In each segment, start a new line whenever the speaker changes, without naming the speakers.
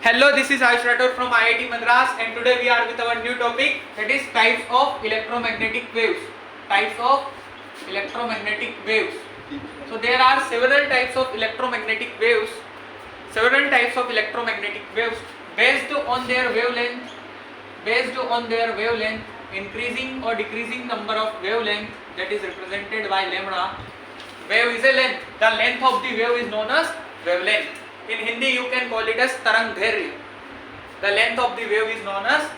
Hello, this is Ayush R from IIT Madras, and today we are with our new topic, that is types of electromagnetic waves. Types of electromagnetic waves. So there are several types of electromagnetic waves. Several types of electromagnetic waves based on their wavelength. Increasing or decreasing number of wavelength, that is represented by lambda. Wave is a length. The length of the wave is known as wavelength. In Hindi you can call it as tarangdhairya. The length of the wave is known as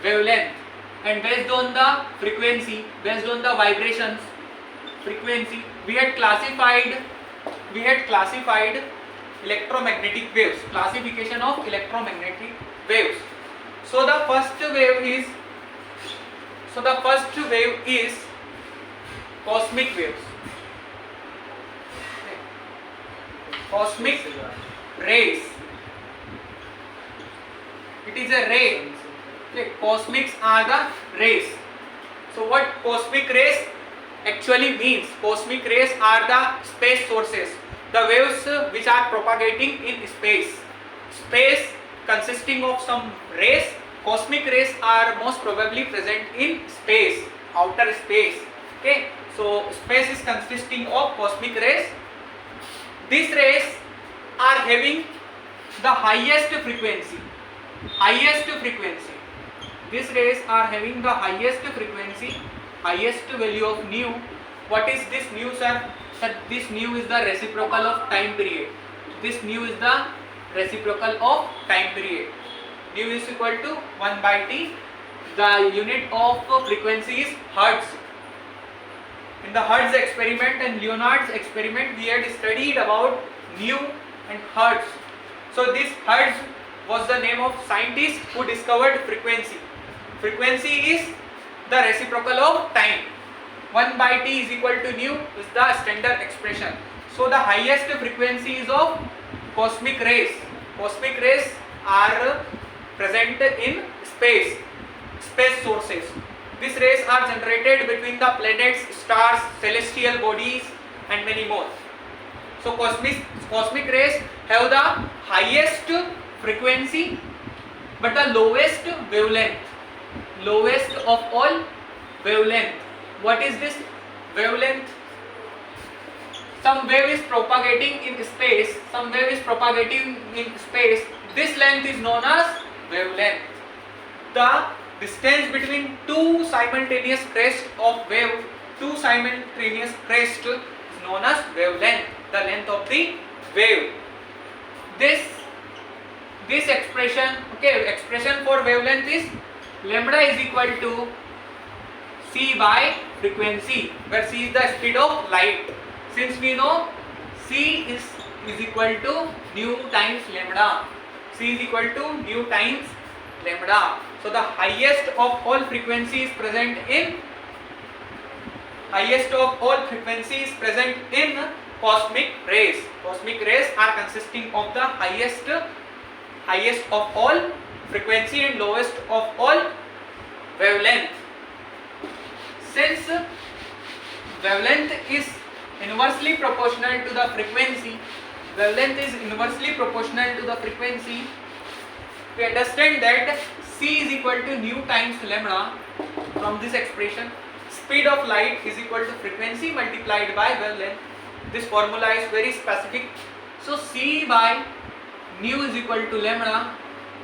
wavelength, and based on the frequency, based on the vibrations frequency, we had classified electromagnetic waves, classification of electromagnetic waves. So the first wave is cosmic waves. Cosmic rays. It is a ray. Okay, cosmics are the rays. So what cosmic rays actually means? Cosmic rays are the space sources, the waves which are propagating in space. Space consisting of some rays. Cosmic rays are most probably present in space, outer space. Okay, so space is consisting of cosmic rays. These rays are having the highest frequency. These rays are having the highest frequency, highest value of nu. What is this nu, sir? Sir, this nu is the reciprocal of time period. This nu is the reciprocal of time period. Nu is equal to 1 by t. The unit of frequency is hertz. In the Hertz experiment and Leonard's experiment, we had studied about nu and hertz. So this hertz was the name of scientist who discovered frequency. Frequency is the reciprocal of time. 1 by t is equal to nu is the standard expression. So the highest frequency is of cosmic rays. Cosmic rays are present in space sources. These rays are generated between the planets, stars, celestial bodies and many more. So cosmic rays have the highest frequency but the lowest wavelength. Lowest of all wavelength. What is this wavelength? Some wave is propagating in space. This length is known as wavelength. The distance between two simultaneous crests of wave, is known as wavelength, the length of the wave. This expression for wavelength is lambda is equal to c by frequency, where c is the speed of light. Since we know c is equal to nu times lambda. C is equal to nu times lambda. So the highest of all frequencies present in cosmic rays. Cosmic rays are consisting of the highest of all frequency and lowest of all wavelength. Since wavelength is inversely proportional to the frequency, we understand that c is equal to nu times lambda. From this expression, speed of light is equal to frequency multiplied by wavelength. This formula is very specific. So c by nu is equal to lambda.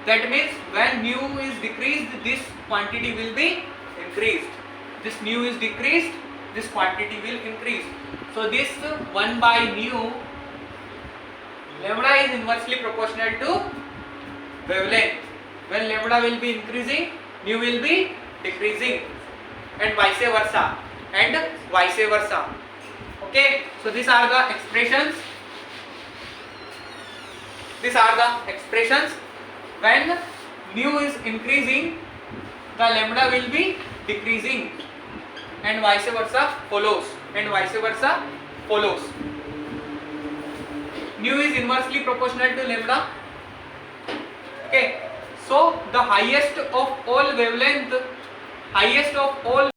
That means when nu is decreased, this quantity will be increased. This nu is decreased, this quantity will increase. So this 1 by nu, lambda is inversely proportional to wavelength. When lambda will be increasing, nu will be decreasing, and vice versa. Okay, so these are the expressions. When nu is increasing, the lambda will be decreasing, and vice versa follows. Nu is inversely proportional to lambda. Okay, so the highest of all